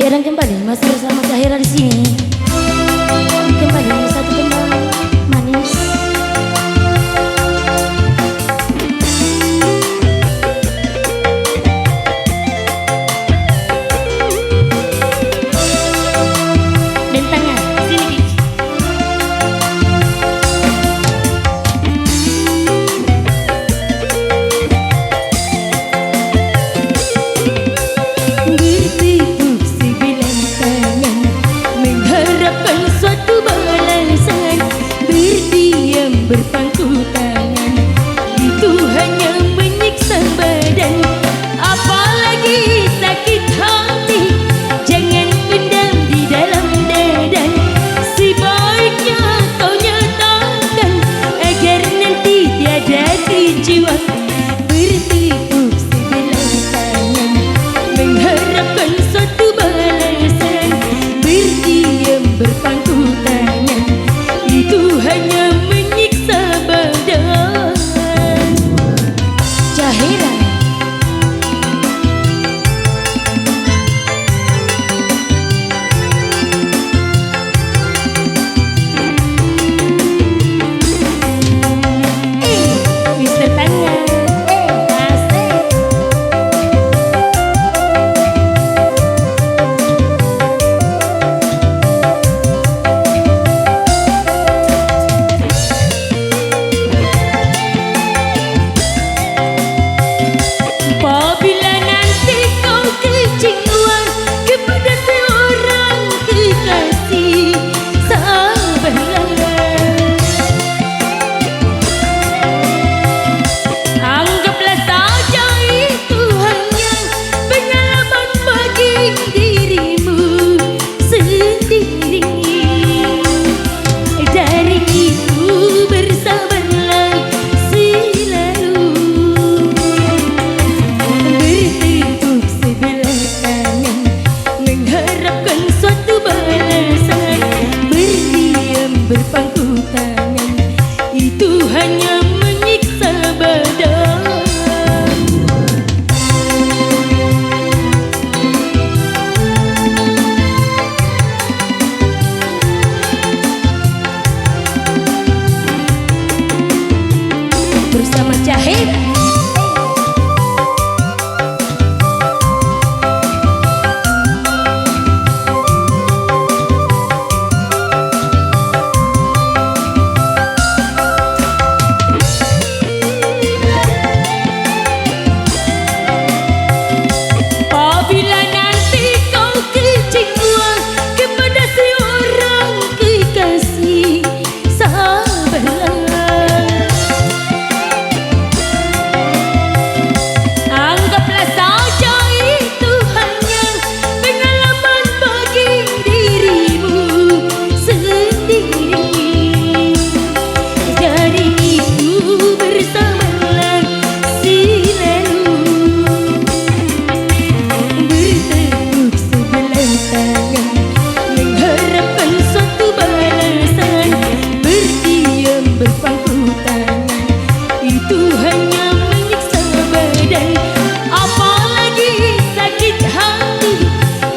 Dan kembali masih bersama Zahira di sini. Kembali satu tembang manis. Dan tangan sini. Berpangku tangan itu hanya menyiksa badan, apalagi sakit hati. Jangan pendam di dalam dada, sebaiknya kau nyatakan agar nanti tiada kecewa. Bertepuk sebelah tangan mengharapkan suatu balasan, berdiam berpangku tangan itu hanya berpangku tangan itu hanya menyiksa badan. Bersama Cahir. Berpangku tangan itu hanya menyiksa badan, apalagi sakit hati.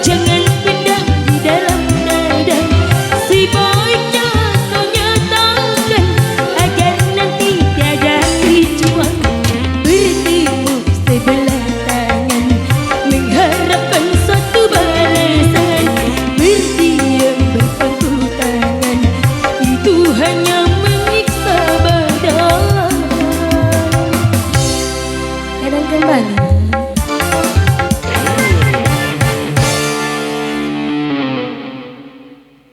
Jangan pendam di dalam dada, sebaiknya kau nyatakan agar nanti tiada kecewa. Bertepuk sebelah tangan mengharapkan suatu balasan, berdiam berpangku tangan itu hanya kembali